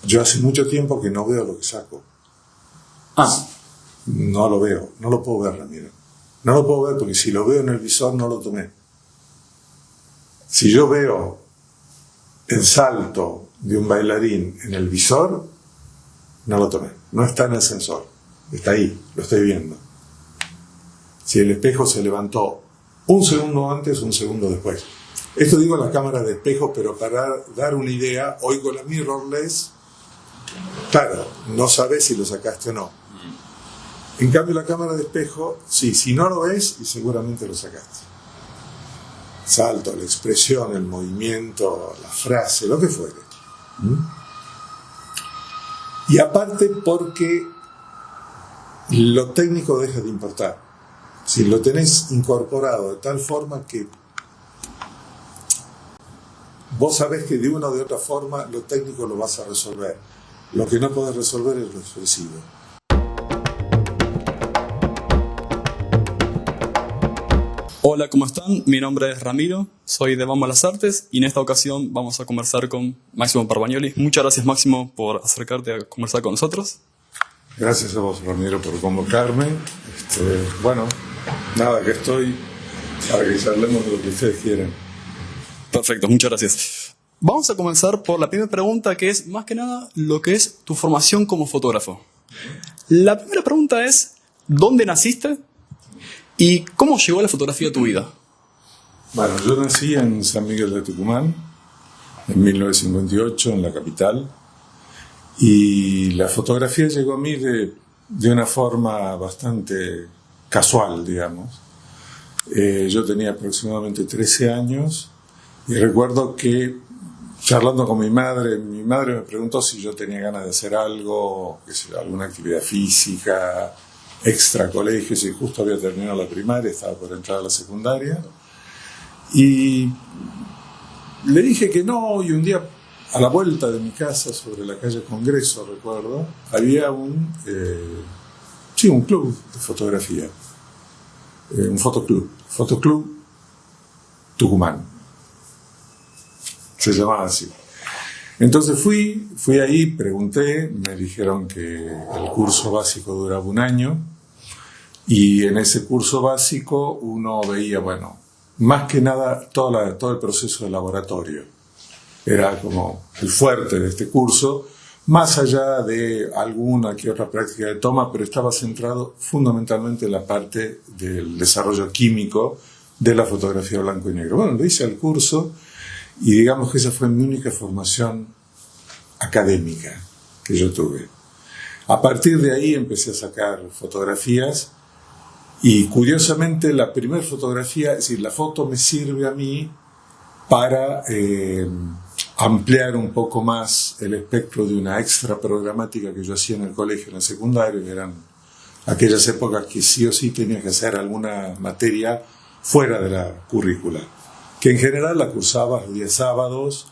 Yo hace mucho tiempo que no veo lo que saco. No lo veo, no lo puedo ver, Ramiro. No lo puedo ver porque si lo veo en el visor no lo tomé. Si yo veo el salto de un bailarín en el visor, no lo tomé. No está en el sensor. Está ahí, lo estoy viendo. Si el espejo se levantó un segundo antes, un segundo después. Esto digo en la cámara de espejo, pero para dar una idea, hoy con la mirrorless, claro, no sabes si lo sacaste o no. En cambio, la cámara de espejo, sí, si no lo ves, y seguramente lo sacaste. Salto, la expresión, el movimiento, la frase, lo que fuere. Y aparte porque lo técnico deja de importar. Si lo tenés incorporado de tal forma que vos sabés que de una o de otra forma lo técnico lo vas a resolver. Lo que no podés resolver es lo expresivo. Hola, ¿cómo están? Mi nombre es Ramiro, soy de Vamos a las Artes y en esta ocasión vamos a conversar con Máximo Parvagnoli. Muchas gracias, Máximo, por acercarte a conversar con nosotros. Gracias a vos, Ramiro, por convocarme. Bueno, nada, que estoy para que charlemos de lo que ustedes quieran. Perfecto, muchas gracias. Vamos a comenzar por la primera pregunta, que es más que nada lo que es tu formación como fotógrafo. La primera pregunta es, ¿dónde naciste? ¿Y cómo llegó la fotografía a tu vida? Bueno, yo nací en San Miguel de Tucumán, en 1958, en la capital, y la fotografía llegó a mí de una forma bastante casual, digamos. Yo tenía aproximadamente 13 años y recuerdo que, charlando con mi madre me preguntó si yo tenía ganas de hacer algo, alguna actividad física, extra colegios, y justo había terminado la primaria, estaba por entrar a la secundaria, y le dije que no, y un día a la vuelta de mi casa, sobre la calle Congreso, recuerdo, había un club de fotografía, un fotoclub Tucumán, se llamaba así. Entonces fui ahí, pregunté, me dijeron que el curso básico duraba 1 año, y en ese curso básico uno veía, bueno, más que nada todo el proceso de laboratorio. Era como el fuerte de este curso, más allá de alguna que otra práctica de toma, pero estaba centrado fundamentalmente en la parte del desarrollo químico de la fotografía blanco y negro. Bueno, lo hice al curso y digamos que esa fue mi única formación académica que yo tuve. A partir de ahí empecé a sacar fotografías y curiosamente la primera fotografía, es decir, la foto me sirve a mí para ampliar un poco más el espectro de una extra programática que yo hacía en el colegio, en el secundario, que eran aquellas épocas que sí o sí tenía que hacer alguna materia fuera de la currícula, que en general la cursaba los días sábados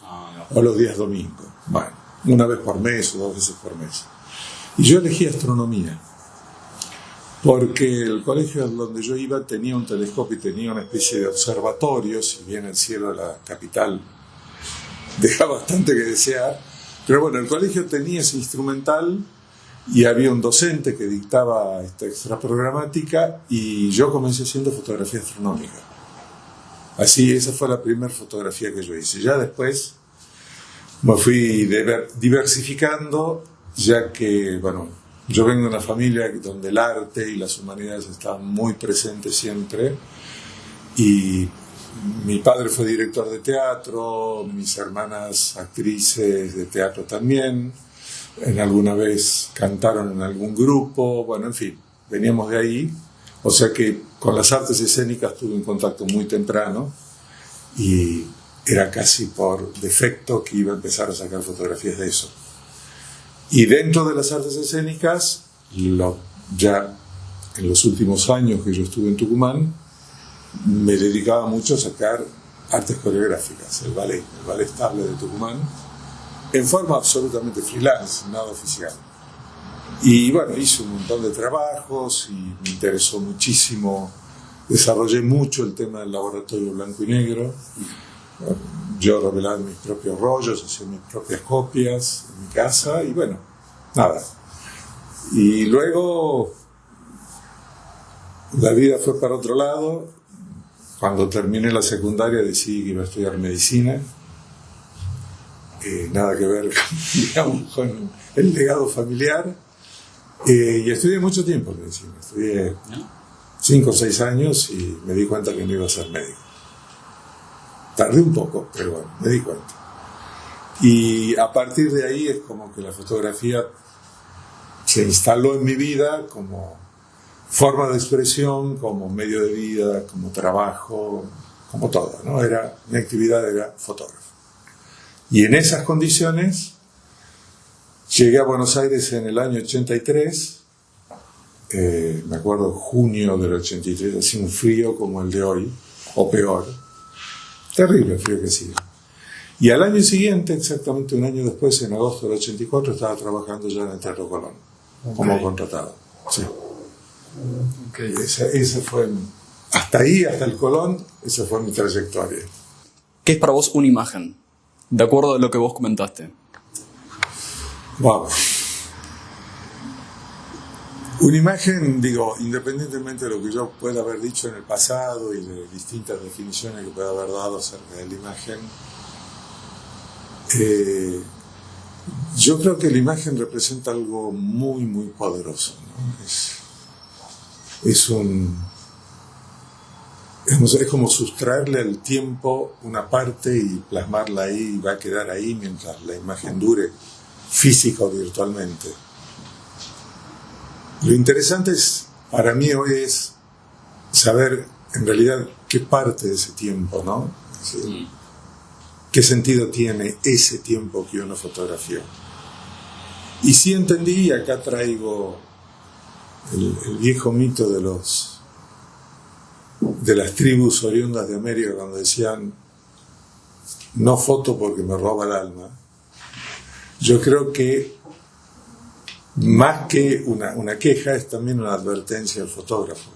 o los días domingos. Bueno, una vez por mes o 2 veces por mes. Y yo elegí astronomía, porque el colegio donde yo iba tenía un telescopio y tenía una especie de observatorio, si bien el cielo de la capital deja bastante que desear, pero bueno, el colegio tenía ese instrumental y había un docente que dictaba esta extra programática y yo comencé haciendo fotografía astronómica. Así, esa fue la primera fotografía que yo hice. Ya después me fui diversificando, ya que, bueno, yo vengo de una familia donde el arte y las humanidades estaban muy presentes siempre, y mi padre fue director de teatro, mis hermanas actrices de teatro también, en alguna vez cantaron en algún grupo, bueno, en fin, veníamos de ahí, o sea que con las artes escénicas tuve un contacto muy temprano y era casi por defecto que iba a empezar a sacar fotografías de eso. Y dentro de las artes escénicas, ya en los últimos años que yo estuve en Tucumán, me dedicaba mucho a sacar artes coreográficas, el ballet estable de Tucumán, en forma absolutamente freelance, nada oficial. Y bueno, hice un montón de trabajos y me interesó muchísimo, desarrollé mucho el tema del laboratorio blanco y negro. yo revelaba mis propios rollos, hacía mis propias copias en mi casa y bueno, nada. Y luego la vida fue para otro lado. Cuando terminé la secundaria decidí que iba a estudiar medicina. Nada que ver, digamos, con el legado familiar. Y estudié mucho tiempo medicina. Estudié 5 o 6 años y me di cuenta que no iba a ser médico. Tardé un poco, pero bueno, me di cuenta. Y a partir de ahí es como que la fotografía se instaló en mi vida como forma de expresión, como medio de vida, como trabajo, como todo, ¿no? Mi actividad era fotógrafo. Y en esas condiciones llegué a Buenos Aires en el año 83, me acuerdo junio del 83, hacía un frío como el de hoy, o peor, terrible el frío que hacía. Y al año siguiente, exactamente un año después, en agosto del 84, estaba trabajando ya en el Teatro Colón, como contratado. Sí. Okay. Ese fue, hasta ahí, hasta el Colón, esa fue mi trayectoria. ¿Qué es para vos una imagen? De acuerdo a lo que vos comentaste. Wow. Una imagen, digo, independientemente de lo que yo pueda haber dicho en el pasado y de distintas definiciones que pueda haber dado acerca de la imagen, yo creo que la imagen representa algo muy, muy poderoso, ¿no? Es como sustraerle al tiempo una parte y plasmarla ahí y va a quedar ahí mientras la imagen dure, física o virtualmente. Lo interesante para mí hoy es saber en realidad qué parte de ese tiempo, ¿no? Es decir, qué sentido tiene ese tiempo que uno fotografió. Y sí entendí, y acá traigo el viejo mito de las tribus oriundas de América cuando decían no foto porque me roba el alma. Yo creo que más que una queja es también una advertencia al fotógrafo,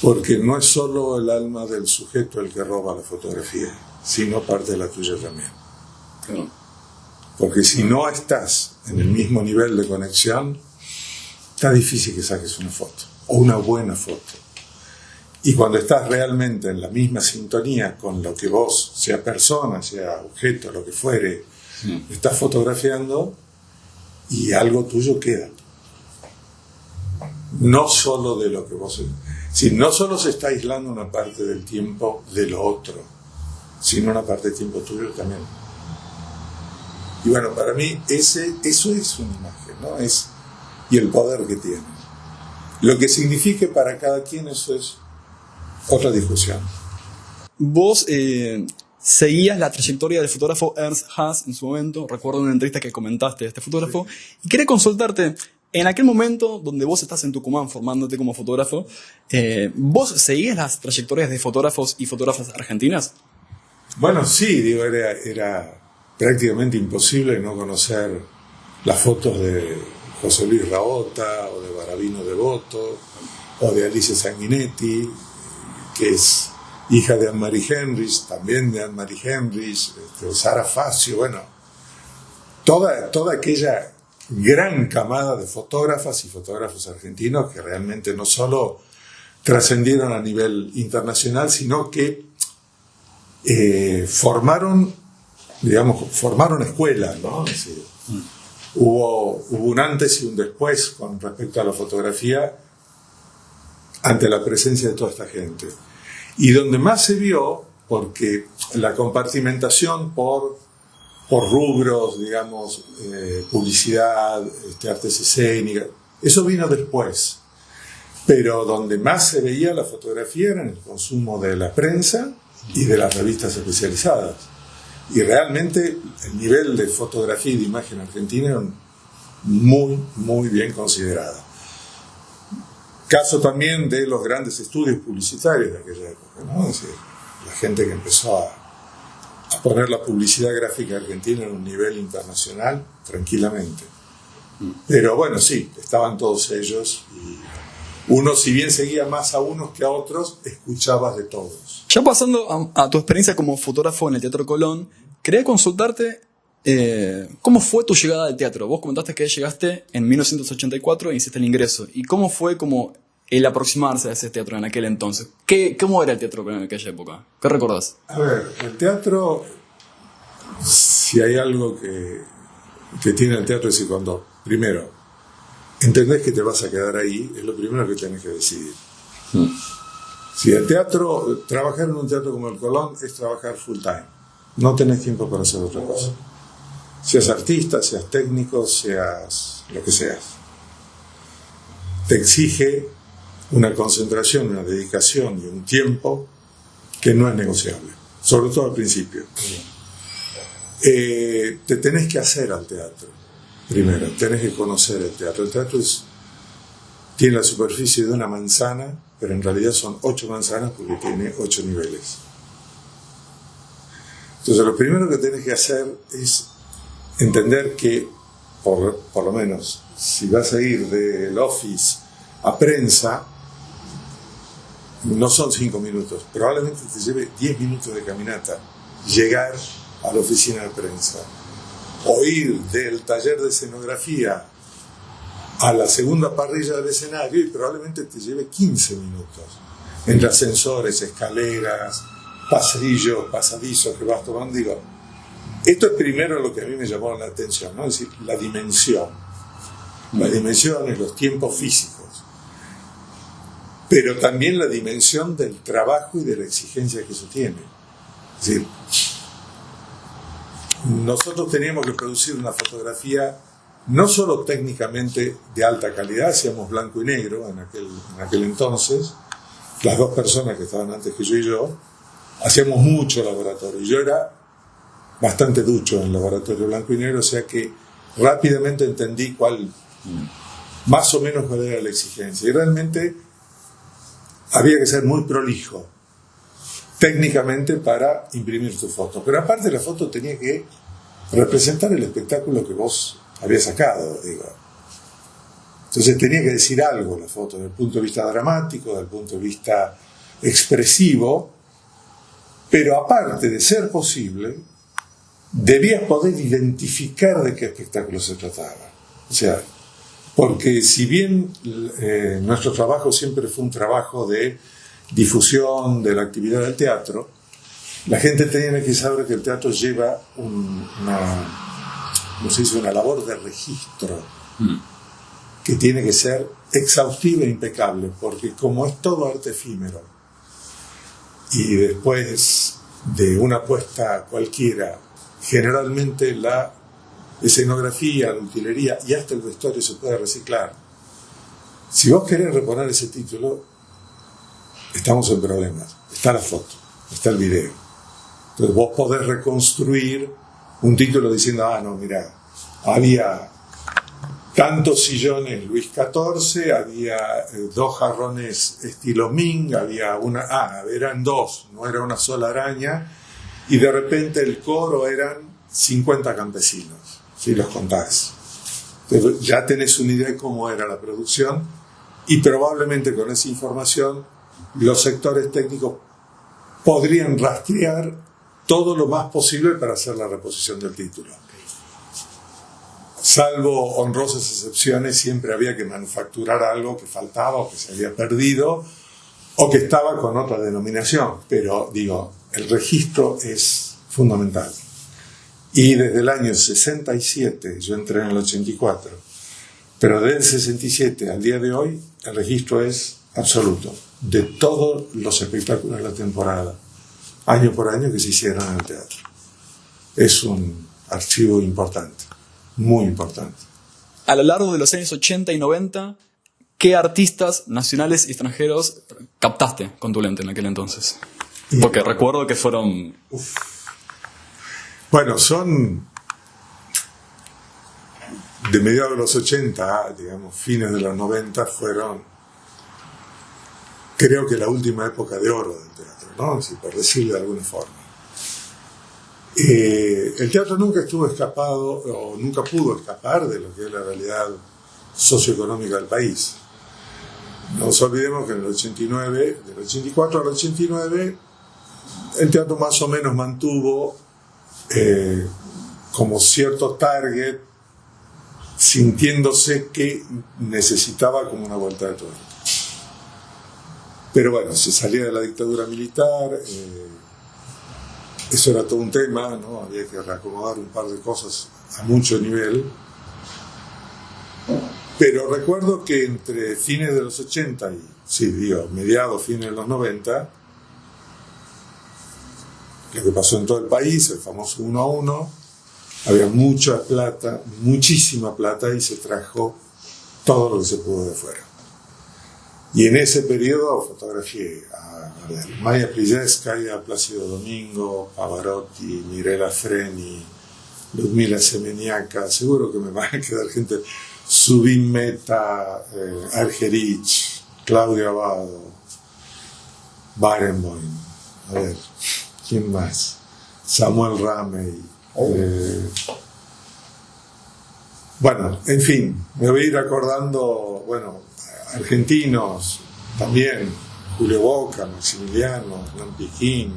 porque no es solo el alma del sujeto el que roba la fotografía, sino parte de la tuya también. Porque si no estás en el mismo nivel de conexión, está difícil que saques una foto, o una buena foto. Y cuando estás realmente en la misma sintonía con lo que vos, sea persona, sea objeto, lo que fuere, estás fotografiando y algo tuyo queda. No solo de lo que vos... Si no solo se está aislando una parte del tiempo de lo otro, sino una parte del tiempo tuyo también. Y bueno, para mí eso es una imagen, ¿no? Y el poder que tiene. Lo que signifique para cada quien, eso es otra discusión. Vos seguías la trayectoria del fotógrafo Ernst Haas en su momento. Recuerdo una entrevista que comentaste de este fotógrafo. Sí. Y quería consultarte, en aquel momento donde vos estás en Tucumán formándote como fotógrafo, ¿vos seguías las trayectorias de fotógrafos y fotógrafas argentinas? Bueno, sí, digo, era prácticamente imposible no conocer las fotos de José Luis Raota, o de Barabino Devoto, o de Alicia Sanguinetti, que es hija de Anne-Marie Henrich, también de Anne-Marie Henrich, Sara Facio, bueno, toda aquella gran camada de fotógrafas y fotógrafos argentinos que realmente no solo trascendieron a nivel internacional, sino que formaron escuelas, ¿no? Es decir, hubo un antes y un después con respecto a la fotografía ante la presencia de toda esta gente. Y donde más se vio, porque la compartimentación por rubros, digamos, publicidad, artes escénicas, eso vino después. Pero donde más se veía la fotografía era en el consumo de la prensa y de las revistas especializadas. Y realmente el nivel de fotografía y de imagen argentina era muy, muy bien considerado. Caso también de los grandes estudios publicitarios de aquella época, ¿no? Es decir, la gente que empezó a poner la publicidad gráfica argentina en un nivel internacional tranquilamente. Pero bueno, sí, estaban todos ellos uno, si bien seguía más a unos que a otros, escuchabas de todos. Ya pasando a tu experiencia como fotógrafo en el Teatro Colón, quería consultarte cómo fue tu llegada al teatro. Vos comentaste que llegaste en 1984 e hiciste el ingreso. ¿Y cómo fue como el aproximarse a ese teatro en aquel entonces? ¿Cómo era el teatro en aquella época? ¿Qué recordás? A ver, el teatro, si hay algo que tiene el teatro es que cuando, primero, entendés que te vas a quedar ahí, es lo primero que tenés que decidir. Si el teatro, trabajar en un teatro como el Colón es trabajar full time. No tenés tiempo para hacer otra cosa. Seas artista, seas técnico, seas lo que seas. Te exige una concentración, una dedicación y un tiempo que no es negociable, sobre todo al principio. Te tenés que hacer al teatro, primero, tenés que conocer el teatro. El teatro tiene la superficie de una manzana, pero en realidad son 8 manzanas porque tiene 8 niveles. Entonces lo primero que tenés que hacer es entender que, por lo menos, si vas a ir del office a prensa, no son 5 minutos, probablemente te lleve 10 minutos de caminata llegar a la oficina de prensa, o ir del taller de escenografía a la segunda parrilla del escenario y probablemente te lleve 15 minutos, entre ascensores, escaleras, pasillos, pasadizos que vas tomando. Digo, esto es primero lo que a mí me llamó la atención, ¿no? Es decir, la dimensión. Las dimensiones, los tiempos físicos. Pero también la dimensión del trabajo y de la exigencia que eso tiene. Es decir, nosotros teníamos que producir una fotografía no solo técnicamente de alta calidad, hacíamos blanco y negro en aquel entonces, las dos personas que estaban antes que yo y yo, hacíamos mucho laboratorio. Yo era bastante ducho en el laboratorio blanco y negro, o sea que rápidamente entendí más o menos cuál era la exigencia. Y realmente había que ser muy prolijo técnicamente para imprimir tu foto. Pero aparte la foto tenía que representar el espectáculo que vos habías sacado, digo. Entonces tenía que decir algo la foto, desde el punto de vista dramático, desde el punto de vista expresivo, pero aparte de ser posible, debías poder identificar de qué espectáculo se trataba. O sea, porque si bien nuestro trabajo siempre fue un trabajo de difusión de la actividad del teatro, la gente tenía que saber que el teatro lleva una labor de registro que tiene que ser exhaustiva e impecable, porque como es todo arte efímero y después de una puesta cualquiera, generalmente la escenografía, la utilería y hasta el vestuario se puede reciclar. Si vos querés reponer ese título, estamos en problemas. Está la foto, está el video. Entonces vos podés reconstruir un título diciendo, no, mirá, había tantos sillones Luis XIV, había 2 jarrones estilo Ming, había eran 2, no era una sola araña, y de repente el coro eran 50 campesinos, si los contás. Entonces ya tenés una idea de cómo era la producción, y probablemente con esa información los sectores técnicos podrían rastrear todo lo más posible para hacer la reposición del título. Salvo honrosas excepciones, siempre había que manufacturar algo que faltaba o que se había perdido o que estaba con otra denominación. Pero, digo, el registro es fundamental. Y desde el año 67, yo entré en el 84, pero desde el 67 al día de hoy, el registro es absoluto de todos los espectáculos de la temporada, año por año, que se hicieron en el teatro. Es un archivo importante, muy importante. A lo largo de los años 80 y 90, ¿qué artistas nacionales y extranjeros captaste con tu lente en aquel entonces? Porque recuerdo que fueron... Bueno, son de mediados de los 80, digamos, fines de los 90, fueron, creo que la última época de oro del teatro, ¿no? Si por decirlo de alguna forma. El teatro nunca estuvo escapado, o nunca pudo escapar de lo que es la realidad socioeconómica del país. No nos olvidemos que en el 89, del 84 al 89, el teatro más o menos mantuvo como cierto target, sintiéndose que necesitaba como una vuelta de tuerca. Pero bueno, se salía de la dictadura militar, eso era todo un tema, ¿no? Había que reacomodar un par de cosas a mucho nivel. Pero recuerdo que entre fines de los 80 y, mediados, fines de los 90, lo que pasó en todo el país, el famoso 1 a 1, había mucha plata, muchísima plata, y se trajo todo lo que se pudo de fuera. Y en ese periodo fotografié a Maya Pliskaya, Plácido Domingo, Pavarotti, Mirella Freni, Ludmila Semeniaka, seguro que me van a quedar gente, Zubin Mehta, Argerich, Claudio Abbado, Barenboim, a ver, ¿quién más? Samuel Ramey. Bueno, en fin, me voy a ir acordando, bueno, argentinos también, Julio Boca, Maximiliano, Hernán Piquín,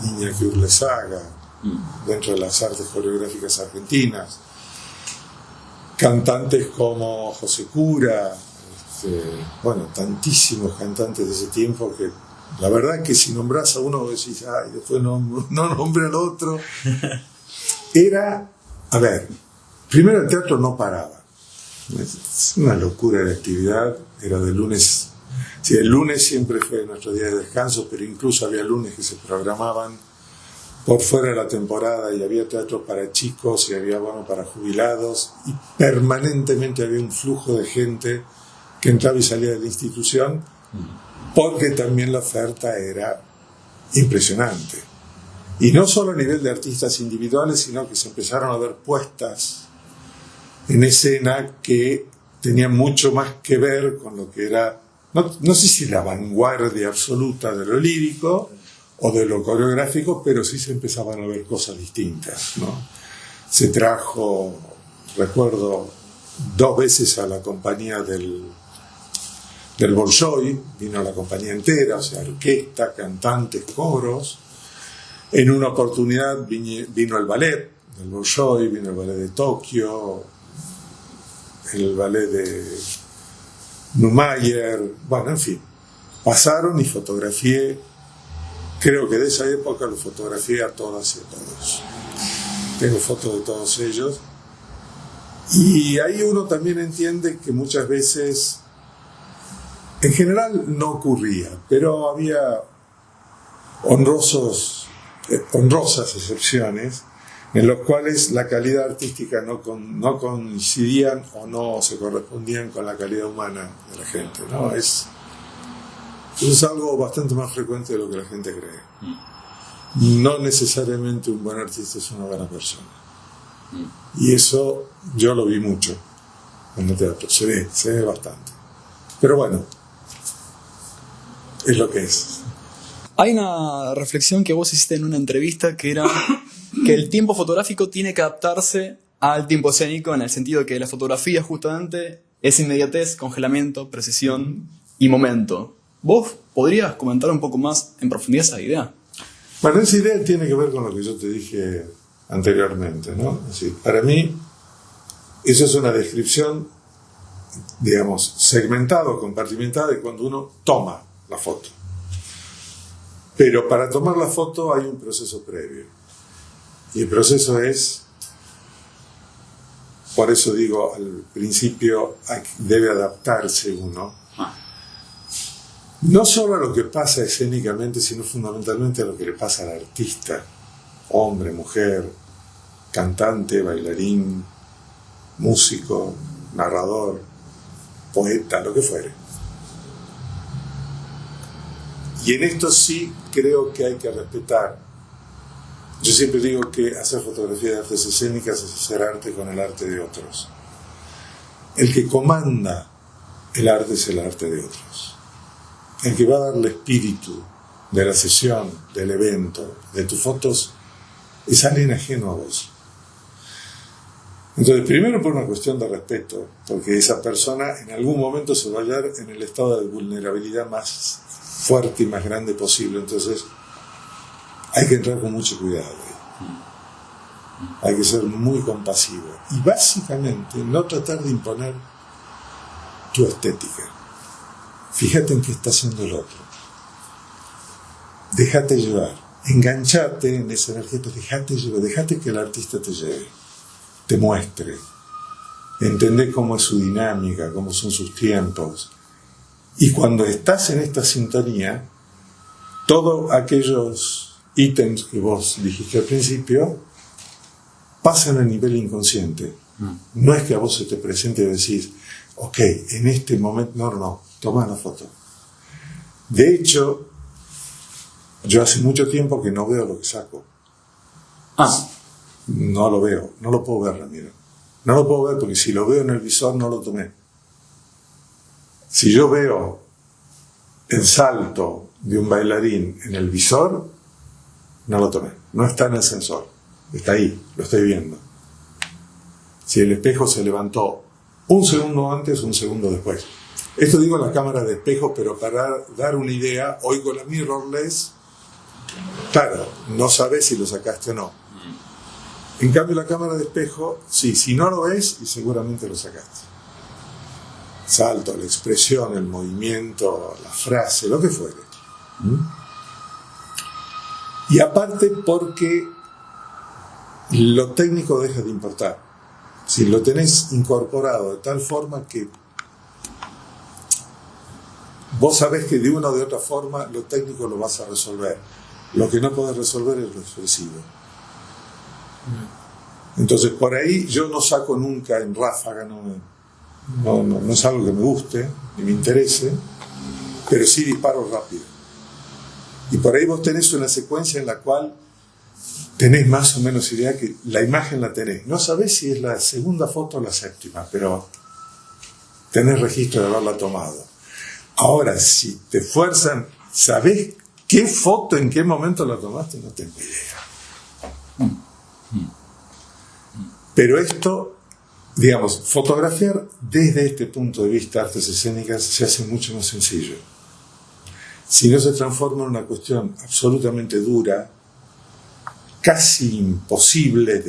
Iñaki Urlesaga, dentro de las artes coreográficas argentinas, cantantes como José Cura, bueno, tantísimos cantantes de ese tiempo que la verdad que si nombras a uno decís, ay, después no nombré al otro. Era, a ver, primero el teatro no paraba. Es una locura de actividad, era de lunes. Sí, el lunes siempre fue nuestro día de descanso, pero incluso había lunes que se programaban por fuera de la temporada y había teatro para chicos y había bono para jubilados y permanentemente había un flujo de gente que entraba y salía de la institución porque también la oferta era impresionante. Y no solo a nivel de artistas individuales, sino que se empezaron a ver puestas en escena que tenían mucho más que ver con lo que era, no sé si la vanguardia absoluta de lo lírico o de lo coreográfico, pero sí se empezaban a ver cosas distintas, ¿no? Se trajo, recuerdo, 2 veces a la compañía del Bolshoi, vino la compañía entera, o sea, orquesta, cantantes, coros. En una oportunidad vino el ballet del Bolshoi, vino el ballet de Tokio, el ballet de Neumayer, bueno, en fin, pasaron y fotografié, creo que de esa época lo fotografié a todas y a todos. Tengo fotos de todos ellos. Y ahí uno también entiende que muchas veces, en general no ocurría, pero había honrosas excepciones en los cuales la calidad artística no coincidían o no se correspondían con la calidad humana de la gente, ¿no? Es algo bastante más frecuente de lo que la gente cree. No necesariamente un buen artista es una buena persona. Y eso yo lo vi mucho en el teatro, se ve bastante. Pero bueno, es lo que es. Hay una reflexión que vos hiciste en una entrevista que era que el tiempo fotográfico tiene que adaptarse al tiempo escénico, en el sentido de que la fotografía justamente es inmediatez, congelamiento, precisión y momento. ¿Vos podrías comentar un poco más en profundidad esa idea? Bueno, esa idea tiene que ver con lo que yo te dije anteriormente, ¿no? Es decir, para mí, eso es una descripción, digamos, segmentada o compartimentada de cuando uno toma la foto. Pero para tomar la foto hay un proceso previo. Y el proceso es, por eso digo, al principio debe adaptarse uno. No solo a lo que pasa escénicamente, sino fundamentalmente a lo que le pasa al artista. Hombre, mujer, cantante, bailarín, músico, narrador, poeta, lo que fuere. Y en esto sí creo que hay que respetar. Yo siempre digo que hacer fotografía de artes escénicas es hacer arte con el arte de otros. El que comanda el arte es el arte de otros. El que va a darle espíritu de la sesión, del evento, de tus fotos, es alguien ajeno a vos. Entonces, primero por una cuestión de respeto, porque esa persona en algún momento se va a hallar en el estado de vulnerabilidad más fuerte y más grande posible. Entonces, hay que entrar con mucho cuidado. Hay que ser muy compasivo. Y básicamente, no tratar de imponer tu estética. Fíjate en qué está haciendo el otro. Déjate llevar. Enganchate en esa energía, pero déjate llevar. Déjate que el artista te lleve. Te muestre. Entendés cómo es su dinámica, cómo son sus tiempos. Y cuando estás en esta sintonía, todos aquellos ítems que vos dijiste al principio pasan a nivel inconsciente. No es que a vos se te presente y decís, ok, en este momento, no, toma la foto. De hecho, yo hace mucho tiempo que no veo lo que saco. No lo veo, no lo puedo ver, Ramiro. No lo puedo ver porque si lo veo en el visor no lo tomé. Si yo veo el salto de un bailarín en el visor, no lo tomé. No está en el sensor. Está ahí, lo estoy viendo. Si el espejo se levantó un segundo antes, un segundo después. Esto digo en la cámara de espejo, pero para dar una idea, hoy con la mirrorless, claro, no sabes si lo sacaste o no. En cambio, la cámara de espejo, sí, si no lo ves, y seguramente lo sacaste. Salto, la expresión, el movimiento, la frase, lo que fuere. Y aparte porque lo técnico deja de importar. Si lo tenés incorporado de tal forma que vos sabés que de una o de otra forma lo técnico lo vas a resolver. Lo que no podés resolver es lo expresivo. Entonces por ahí yo no saco nunca en ráfaga, no es algo que me guste ni me interese, pero sí disparo rápido. Y por ahí vos tenés una secuencia en la cual tenés más o menos idea que la imagen la tenés. No sabés si es la segunda foto o la séptima, pero tenés registro de haberla tomado. Ahora, si te fuerzan, ¿sabés qué foto, en qué momento la tomaste? No tengo idea. Pero esto, digamos, fotografiar desde este punto de vista artes escénicas se hace mucho más sencillo. Si no se transforma en una cuestión absolutamente dura, casi imposible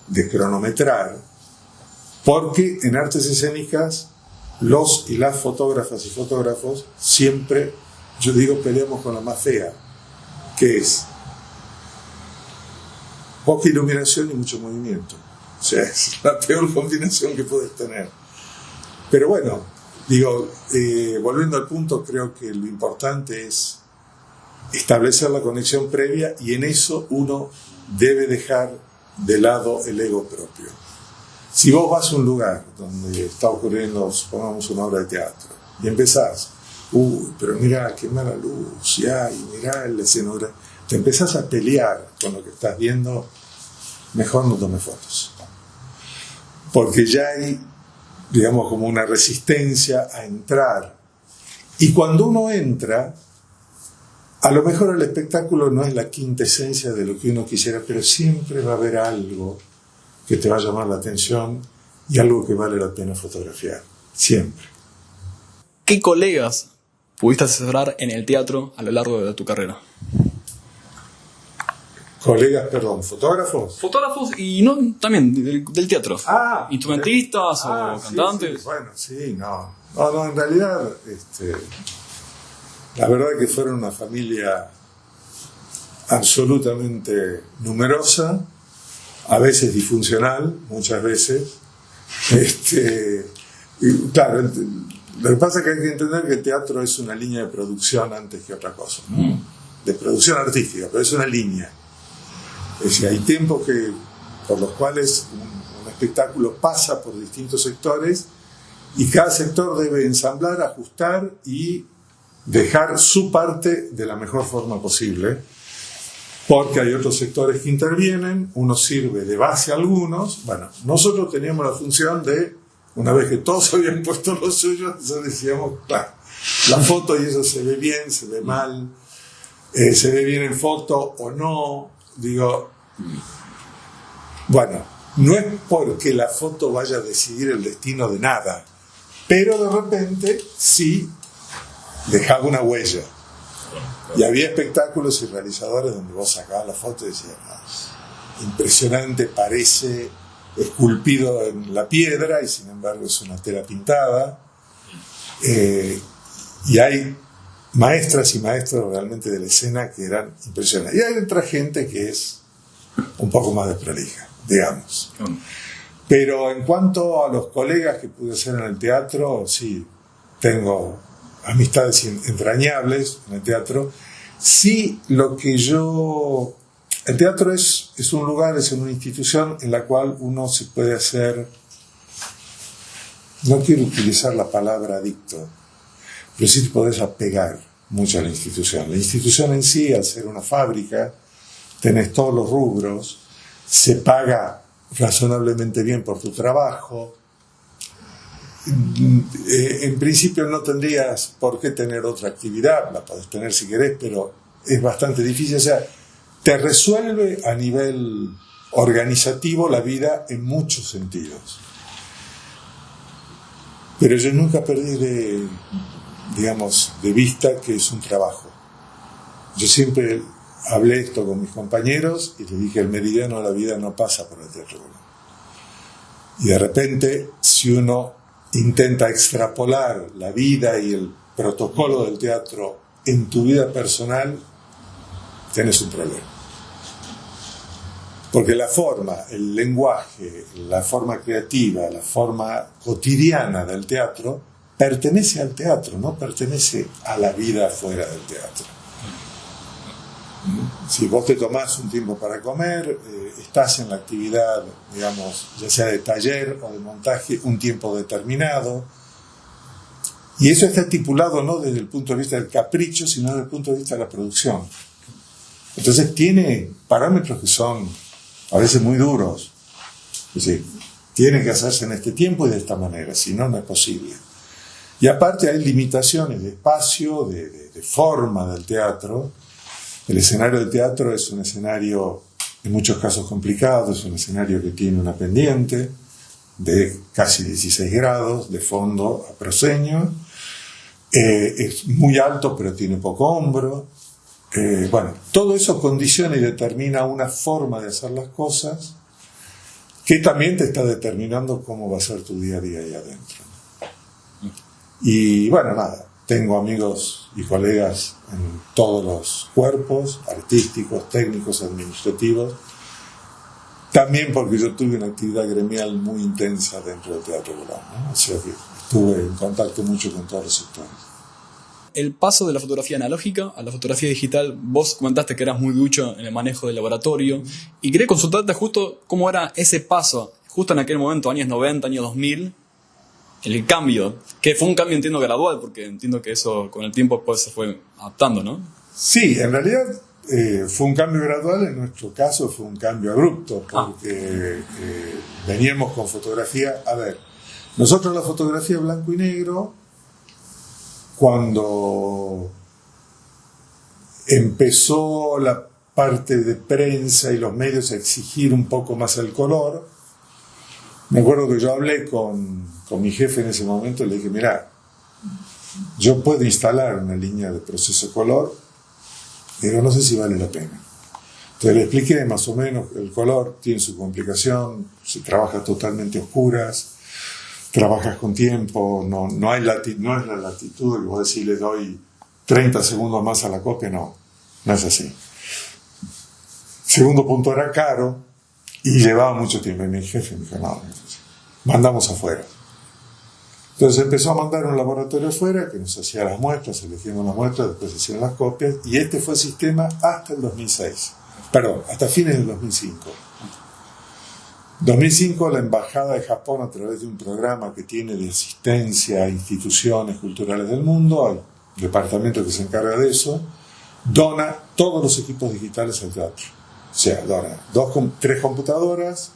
de cronometrar, porque en artes escénicas los y las fotógrafas y fotógrafos siempre, yo digo, peleamos con la más fea, que es poca iluminación y mucho movimiento. O sea, es la peor combinación que puedes tener. Pero bueno, digo, volviendo al punto, creo que lo importante es establecer la conexión previa y en eso uno debe dejar de lado el ego propio. Si vos vas a un lugar donde está ocurriendo, supongamos, una obra de teatro y empezás, pero mirá, qué mala luz, y mirá la escenografía, te empezás a pelear con lo que estás viendo, mejor no tomes fotos. Porque ya hay, digamos, como una resistencia a entrar. Y cuando uno entra, a lo mejor el espectáculo no es la quintesencia de lo que uno quisiera, pero siempre va a haber algo que te va a llamar la atención y algo que vale la pena fotografiar. Siempre. ¿Qué colegas pudiste asesorar en el teatro a lo largo de tu carrera? Colegas, perdón, ¿fotógrafos? Fotógrafos y no también del teatro. ¿Instrumentistas o cantantes? Sí, bueno, sí, no, en realidad, la verdad es que fueron una familia absolutamente numerosa, a veces disfuncional, muchas veces. Y claro, lo que pasa es que hay que entender que el teatro es una línea de producción antes que otra cosa, ¿no? De producción artística, pero es una línea. Es decir, hay tiempos por los cuales un espectáculo pasa por distintos sectores y cada sector debe ensamblar, ajustar y dejar su parte de la mejor forma posible, porque hay otros sectores que intervienen, uno sirve de base a algunos. Bueno, nosotros teníamos la función de, una vez que todos habían puesto lo suyo, nosotros decíamos, claro, la foto y eso se ve bien, se ve mal, se ve bien en foto o no. Digo, bueno, no es porque la foto vaya a decidir el destino de nada, pero de repente sí dejaba una huella. Y había espectáculos y realizadores donde vos sacabas la foto y decías, impresionante, parece esculpido en la piedra y sin embargo es una tela pintada. Y hay maestras y maestros realmente de la escena que eran impresionantes. Y hay otra gente que es un poco más desprolija, digamos. Pero en cuanto a los colegas que pude hacer en el teatro, sí, tengo amistades entrañables en el teatro. Sí, lo que yo... El teatro es un lugar, es una institución en la cual uno se puede hacer... No quiero utilizar la palabra adicto, pero sí te podés apegar mucho a la institución. La institución en sí, al ser una fábrica, tenés todos los rubros, se paga razonablemente bien por tu trabajo. En principio no tendrías por qué tener otra actividad, la podés tener si querés, pero es bastante difícil. O sea, te resuelve a nivel organizativo la vida en muchos sentidos. Pero yo nunca perdí de vista que es un trabajo. Yo siempre hablé esto con mis compañeros y les dije, el meridiano de la vida no pasa por el teatro. Y de repente, si uno intenta extrapolar la vida y el protocolo del teatro en tu vida personal, tenés un problema. Porque la forma, el lenguaje, la forma creativa, la forma cotidiana del teatro pertenece al teatro, no pertenece a la vida fuera del teatro. Si vos te tomás un tiempo para comer, estás en la actividad, digamos, ya sea de taller o de montaje, un tiempo determinado, y eso está estipulado no desde el punto de vista del capricho, sino desde el punto de vista de la producción. Entonces tiene parámetros que son a veces muy duros. Es decir, tiene que hacerse en este tiempo y de esta manera, si no, no es posible. Y aparte hay limitaciones de espacio, de forma del teatro. El escenario del teatro es un escenario en muchos casos complicado, es un escenario que tiene una pendiente de casi 16 grados, de fondo a proscenio, es muy alto pero tiene poco hombro. Bueno, todo eso condiciona y determina una forma de hacer las cosas que también te está determinando cómo va a ser tu día a día ahí adentro. Y bueno, nada, tengo amigos y colegas en todos los cuerpos, artísticos, técnicos, administrativos, también porque yo tuve una actividad gremial muy intensa dentro del Teatro Colón, ¿no? O sea que estuve en contacto mucho con todos los sectores. El paso de la fotografía analógica a la fotografía digital, vos comentaste que eras muy ducho en el manejo del laboratorio, y quería consultarte justo cómo era ese paso, justo en aquel momento, años 90, años 2000, el cambio, que fue un cambio, entiendo, gradual, porque entiendo que eso con el tiempo pues se fue adaptando, ¿no? Sí, en realidad fue un cambio gradual, en nuestro caso fue un cambio abrupto, porque veníamos con fotografía, a ver, nosotros la fotografía blanco y negro, cuando empezó la parte de prensa y los medios a exigir un poco más el color, me acuerdo que yo hablé con mi jefe en ese momento y le dije, mirá, yo puedo instalar una línea de proceso color, pero no sé si vale la pena. Entonces le expliqué más o menos el color tiene su complicación, se trabaja totalmente a oscuras, trabajas con tiempo, no es la latitud que vos decís le doy 30 segundos más a la copia, no es así. Segundo punto, era caro y llevaba mucho tiempo. Y mi jefe me dijo, no, mandamos afuera. Entonces empezó a mandar un laboratorio afuera que nos hacía las muestras, elegíamos las muestras, después se hacían las copias, y este fue el sistema hasta el 2006. Perdón, hasta fines del 2005. 2005 la Embajada de Japón, a través de un programa que tiene de asistencia a instituciones culturales del mundo, al departamento que se encarga de eso, dona todos los equipos digitales al teatro. O sea, dona 3 computadoras,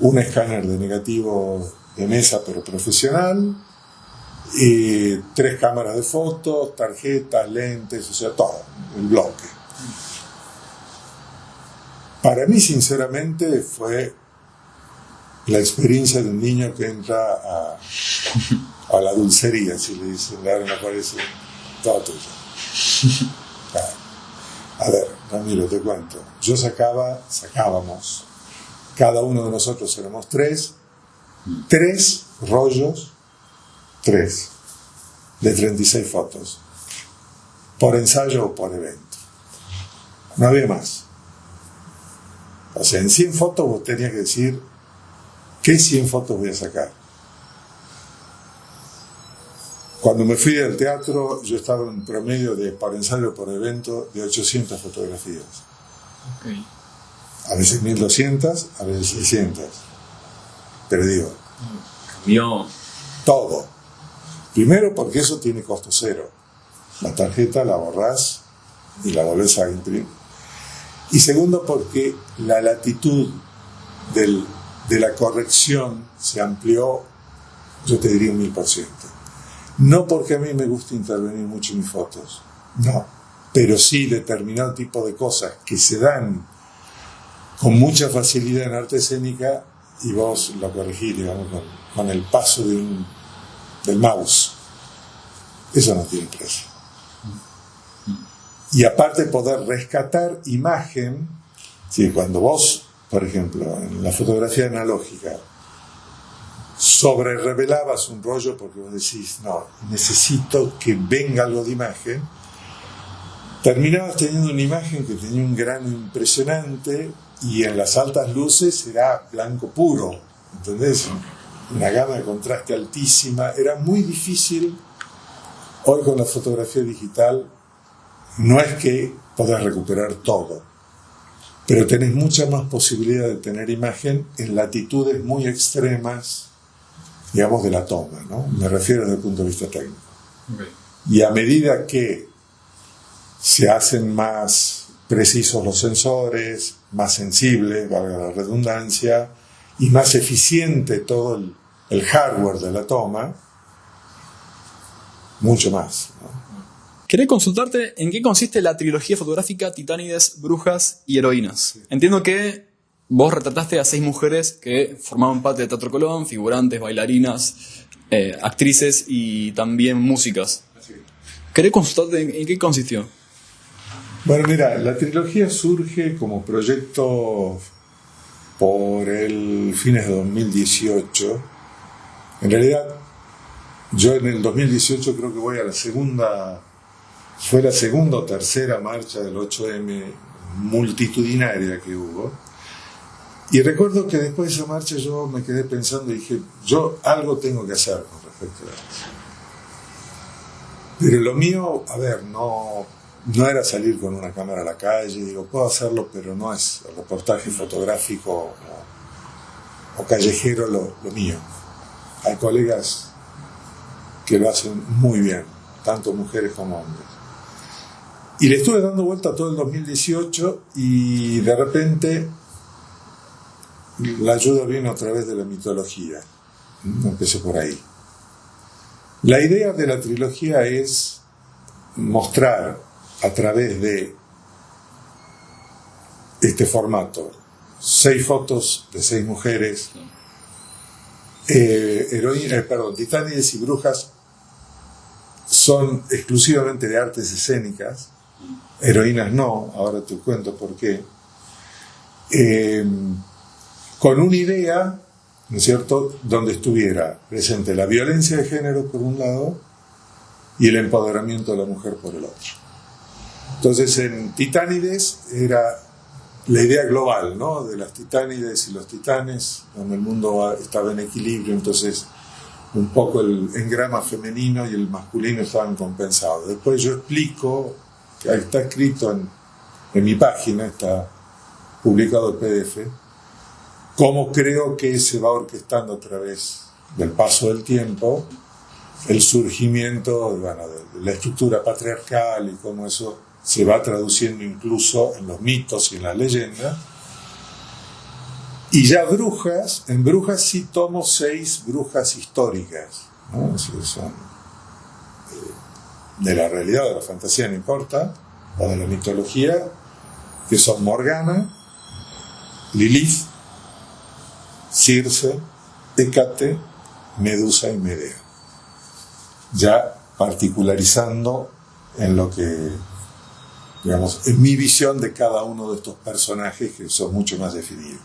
un escáner de negativo de mesa pero profesional, y 3 cámaras de fotos, tarjetas, lentes, o sea, todo, el bloque. Para mí, sinceramente, fue la experiencia de un niño que entra a la dulcería, si le dicen, le abren la pared, todo tuyo. A ver, Ramiro, te cuento. Yo sacábamos, cada uno de nosotros éramos tres rollos, de 36 fotos, por ensayo o por evento. No había más. O sea, en 100 fotos vos tenías que decir, ¿qué 100 fotos voy a sacar? Cuando me fui del teatro, yo estaba en promedio de, por ensayo o por evento, de 800 fotografías. Okay. A veces 1200, a veces 600. Pero digo, cambió todo. Primero porque eso tiene costo cero. La tarjeta la borrás y la volvés a imprimir. Y segundo porque la latitud de la corrección se amplió, yo te diría 1000%. No porque a mí me gusta intervenir mucho en mis fotos, no, pero sí determinado tipo de cosas que se dan con mucha facilidad en arte escénica y vos lo corregís, digamos, con el paso del mouse. Eso no tiene precio. Y aparte poder rescatar imagen, ¿sí? Cuando vos, por ejemplo, en la fotografía analógica, sobre revelabas un rollo porque vos decís, no, necesito que venga algo de imagen, terminabas teniendo una imagen que tenía un grano impresionante y en las altas luces era blanco puro, ¿entendés? Una gama de contraste altísima, era muy difícil. Hoy con la fotografía digital no es que podás recuperar todo, pero tenés mucha más posibilidad de tener imagen en latitudes muy extremas, digamos, de la toma, ¿no? Me refiero desde el punto de vista técnico. Okay. Y a medida que se hacen más precisos los sensores, más sensibles, valga la redundancia, y más eficiente todo el hardware de la toma, mucho más, ¿no? Quería consultarte en qué consiste la trilogía fotográfica Titánides, Brujas y Heroínas. Sí. Entiendo que vos retrataste a 6 mujeres que formaban parte de Teatro Colón, figurantes, bailarinas, actrices y también músicas. Sí. Quería consultarte en qué consistió. Bueno, mira, la trilogía surge como proyecto por el fines de 2018. En realidad, yo en el 2018 creo que voy a la segunda o tercera marcha del 8M multitudinaria que hubo. Y recuerdo que después de esa marcha yo me quedé pensando y dije, yo algo tengo que hacer con respecto a eso. Pero lo mío, a ver, no era salir con una cámara a la calle, digo, puedo hacerlo, pero no es el reportaje fotográfico o callejero lo mío. Hay colegas que lo hacen muy bien, tanto mujeres como hombres. Y le estuve dando vuelta todo el 2018 y de repente la ayuda vino a través de la mitología. Empecé por ahí. La idea de la trilogía es mostrar a través de este formato 6 fotos de 6 mujeres, Titánides y Brujas son exclusivamente de artes escénicas, Heroínas no, ahora te cuento por qué, con una idea, ¿no es cierto?, donde estuviera presente la violencia de género por un lado y el empoderamiento de la mujer por el otro. Entonces en Titánides era la idea global, ¿no?, de las titánides y los titanes, donde el mundo estaba en equilibrio, entonces un poco el engrama femenino y el masculino estaban compensados. Después yo explico, que ahí está escrito en mi página, está publicado el PDF, cómo creo que se va orquestando a través del paso del tiempo el surgimiento, bueno, de la estructura patriarcal y cómo eso se va traduciendo incluso en los mitos y en las leyendas. Y ya en Brujas sí tomo 6 brujas históricas, ¿no? Son de la realidad o de la fantasía, no importa, o de la mitología, que son Morgana, Lilith, Circe, Hécate, Medusa y Medea. Ya particularizando en lo que, digamos, en mi visión de cada uno de estos personajes que son mucho más definidos.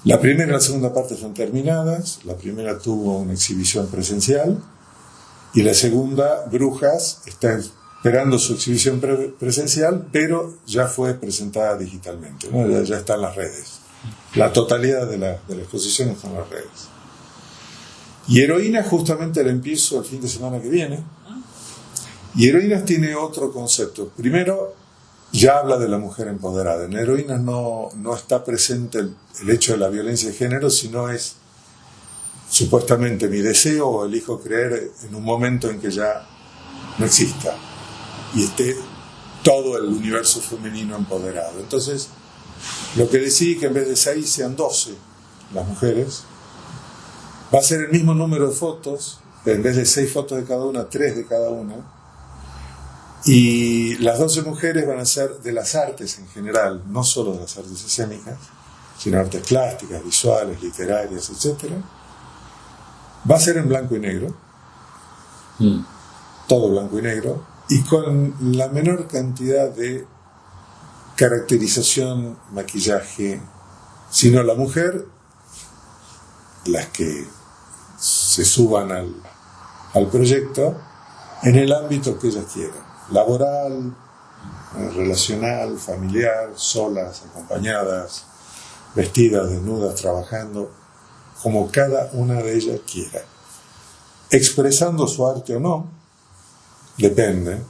La primera y la segunda parte están terminadas. La primera tuvo una exhibición presencial y la segunda, Brujas, está esperando su exhibición presencial, pero ya fue presentada digitalmente, ¿no? Ya está en las redes. La totalidad de la exposición está en las redes. Y Heroínas justamente la empiezo el fin de semana que viene. Y Heroínas tiene otro concepto. Primero, ya habla de la mujer empoderada. En Heroínas no está presente el hecho de la violencia de género, sino es supuestamente mi deseo o elijo creer en un momento en que ya no exista y esté todo el universo femenino empoderado. Entonces, lo que decidí que en vez de 6 sean 12 las mujeres, va a ser el mismo número de fotos, en vez de 6 fotos de cada una, 3 de cada una, y las 12 mujeres van a ser de las artes en general, no solo de las artes escénicas, sino artes plásticas, visuales, literarias, etc. Va a ser en blanco y negro, todo blanco y negro, y con la menor cantidad de caracterización, maquillaje, sino la mujer, las que se suban al proyecto, en el ámbito que ellas quieran, laboral, relacional, familiar, solas, acompañadas, vestidas, desnudas, trabajando, como cada una de ellas quiera, expresando su arte o no, depende,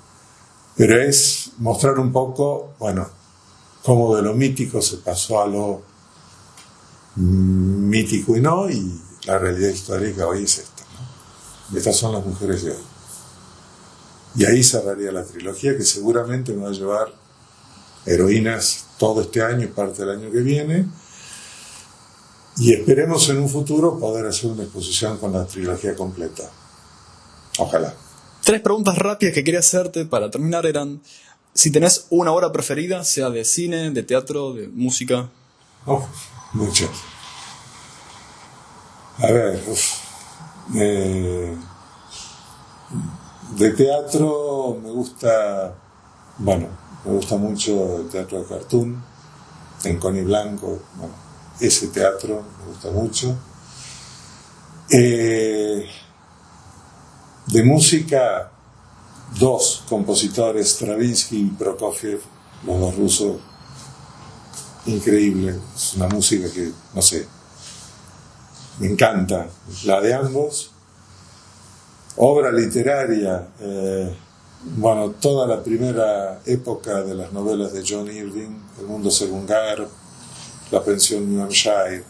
pero es mostrar un poco, bueno, cómo de lo mítico se pasó a lo mítico y no, y la realidad histórica hoy es esta, ¿no? Estas son las mujeres de hoy. Y ahí cerraría la trilogía, que seguramente me va a llevar Heroínas todo este año y parte del año que viene, y esperemos en un futuro poder hacer una exposición con la trilogía completa. Ojalá. 3 preguntas rápidas que quería hacerte para terminar eran: si tenés una obra preferida, sea de cine, de teatro, de música. Muchas. A ver, de teatro me gusta mucho el teatro de cartoon, en Connie Blanco, ese teatro me gusta mucho. De música, 2 compositores, Stravinsky y Prokofiev, los 2 rusos, increíble, es una música que, no sé, me encanta, la de ambos. Obra literaria, toda la primera época de las novelas de John Irving, El mundo según Garp, La pensión New Hampshire,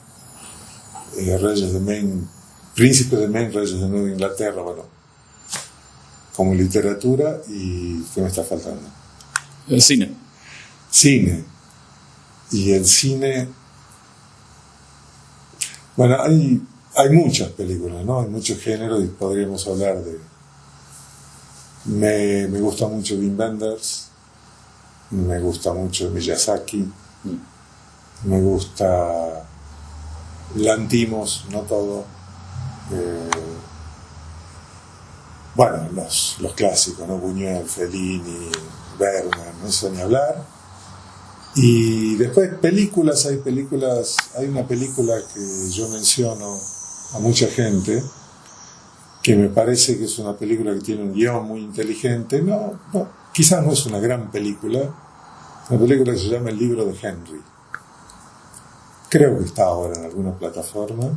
Reyes de Maine, Príncipe de Maine, Reyes de Nueva Inglaterra, como literatura. ¿Y qué me está faltando? El cine. Cine. Y el cine, hay muchas películas, ¿no? Hay muchos géneros y podríamos hablar de... Me gusta mucho Wim Wenders, me gusta mucho Miyazaki, me gusta Lanthimos, no todo. Los clásicos, ¿no? Buñuel, Fellini, Bergman, no sé ni hablar. Y después hay una película que yo menciono a mucha gente, que me parece que es una película que tiene un guión muy inteligente. Quizás no es una gran película, una película que se llama El libro de Henry. Creo que está ahora en alguna plataforma.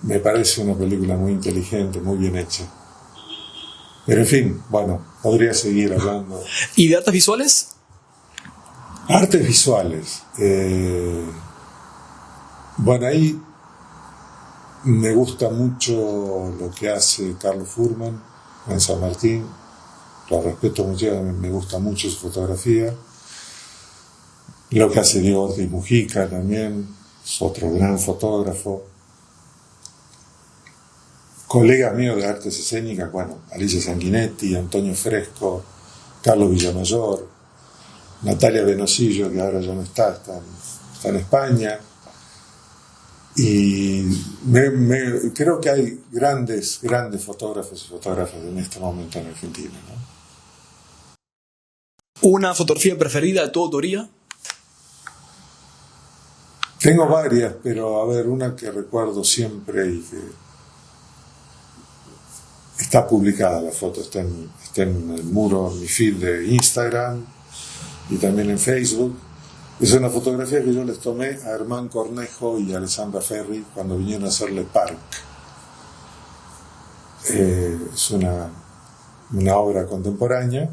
Me parece una película muy inteligente, muy bien hecha. Pero en fin, podría seguir hablando. ¿Y de artes visuales? Artes visuales. Ahí me gusta mucho lo que hace Carlos Furman en San Martín. Lo respeto mucho, me gusta mucho su fotografía. Lo que hace Diego Ortiz Mujica también, es otro gran fotógrafo. Colegas míos de artes escénicas, Alicia Sanguinetti, Antonio Fresco, Carlos Villamayor, Natalia Benosillo, que ahora ya no está en España. Y creo que hay grandes fotógrafos y fotógrafas en este momento en Argentina, ¿no? ¿Una fotografía preferida de tu autoría? Tengo varias, pero a ver, una que recuerdo siempre y que está publicada la foto, está en el muro, en mi feed de Instagram y también en Facebook. Es una fotografía que yo les tomé a Herman Cornejo y a Alessandra Ferri cuando vinieron a hacerle Park. Es una obra contemporánea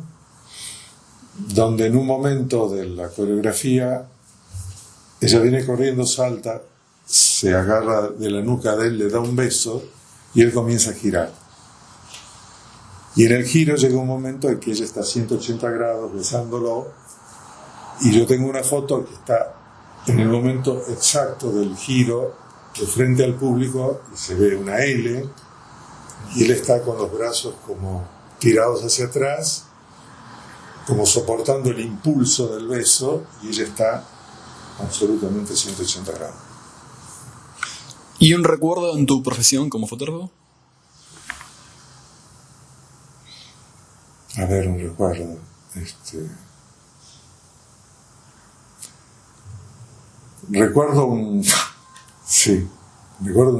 donde en un momento de la coreografía ella viene corriendo, salta, se agarra de la nuca de él, le da un beso y él comienza a girar. Y en el giro llega un momento en que ella está a 180 grados besándolo, y yo tengo una foto que está en el momento exacto del giro de frente al público y se ve una L y él está con los brazos como tirados hacia atrás, como soportando el impulso del beso, y ella está absolutamente 180 grados. ¿Y un recuerdo en tu profesión como fotógrafo? A ver, un recuerdo. Recuerdo un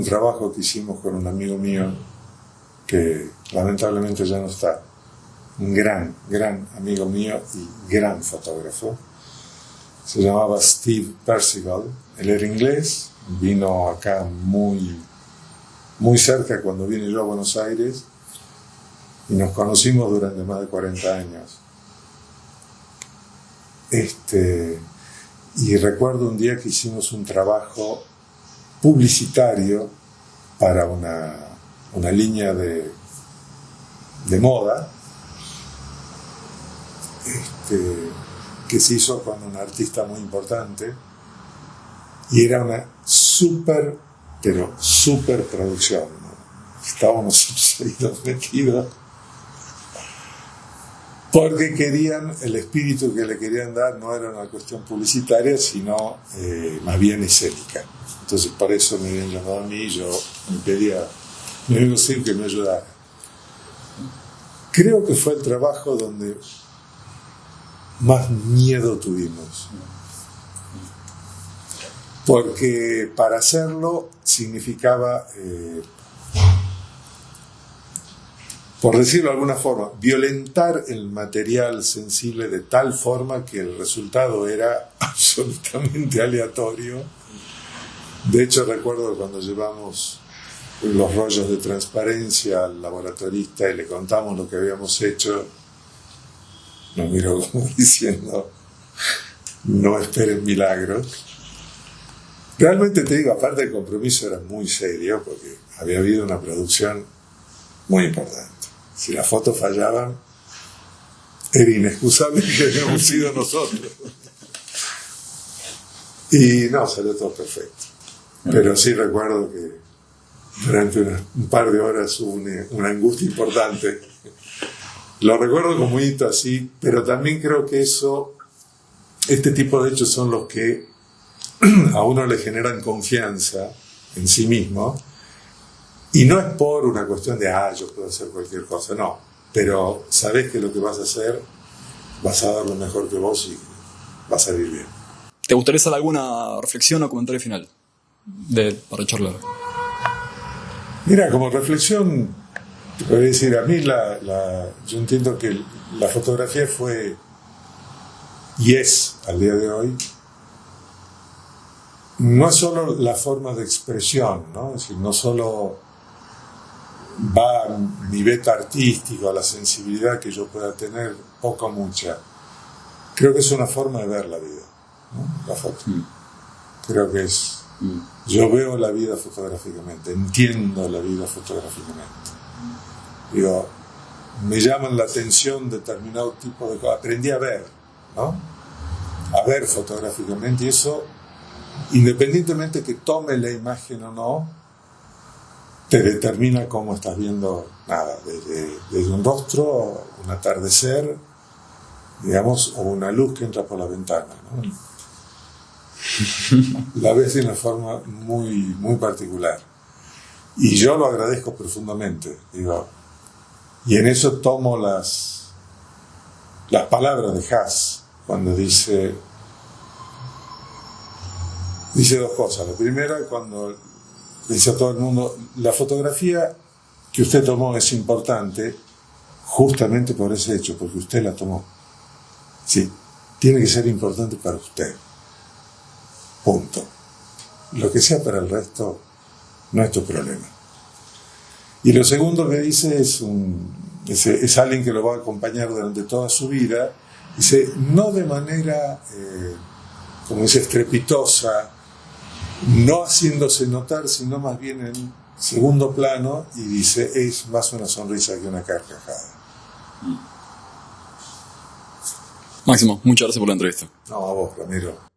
trabajo que hicimos con un amigo mío que lamentablemente ya no está. Un gran amigo mío y gran fotógrafo. Se llamaba Steve Percival. Él era inglés, vino acá muy cerca cuando vine yo a Buenos Aires y nos conocimos durante más de 40 años. Y recuerdo un día que hicimos un trabajo publicitario para una línea de moda que se hizo con un artista muy importante, y era una súper producción, ¿no? Estábamos metidos porque el espíritu que le querían dar no era una cuestión publicitaria, sino más bien escénica. Entonces, por eso me habían llamado a mí y yo me dijo sí, que me ayudara. Creo que fue el trabajo donde más miedo tuvimos. Porque para hacerlo significaba, por decirlo de alguna forma, violentar el material sensible de tal forma que el resultado era absolutamente aleatorio. De hecho, recuerdo cuando llevamos los rollos de transparencia al laboratorista y le contamos lo que habíamos hecho, nos miró como diciendo, no esperen milagros. Realmente te digo, aparte el compromiso era muy serio porque había habido una producción muy importante. Si las fotos fallaban, era inexcusable que habíamos sido nosotros. Y no, salió todo perfecto. Pero sí recuerdo que durante un par de horas hubo una angustia importante. Lo recuerdo como un hito así, pero también creo que este tipo de hechos son los que a uno le generan confianza en sí mismo, y no es por una cuestión de yo puedo hacer cualquier cosa, no, pero sabés que lo que vas a hacer vas a dar lo mejor que vos y va a salir bien. ¿Te gustaría hacer alguna reflexión o comentario final para charlar? Mira, como reflexión te podría decir, a mí yo entiendo que la fotografía fue y es al día de hoy no es solo la forma de expresión, ¿no? Es decir, no solo va a mi beta artístico, a la sensibilidad que yo pueda tener, poca o mucha. Creo que es una forma de ver la vida, ¿no? La foto. Creo que es... Yo veo la vida fotográficamente, entiendo la vida fotográficamente. Digo, me llaman la atención determinado tipo de cosas. Aprendí a ver, ¿no? A ver fotográficamente, y eso, independientemente que tome la imagen o no, te determina cómo estás viendo nada, desde un rostro, un atardecer, digamos, o una luz que entra por la ventana, ¿no? la ves de una forma muy, muy particular. Y yo lo agradezco profundamente, digo. Y en eso tomo las palabras de Haas, cuando dice dos cosas. La primera, cuando dice a todo el mundo, la fotografía que usted tomó es importante justamente por ese hecho, porque usted la tomó. Sí, tiene que ser importante para usted. Punto. Lo que sea para el resto no es tu problema. Y lo segundo que dice es alguien que lo va a acompañar durante toda su vida. Dice, no de manera, como dice, estrepitosa, no haciéndose notar, sino más bien en segundo plano, y dice, es más una sonrisa que una carcajada. Máximo, muchas gracias por la entrevista. No, a vos, Ramiro.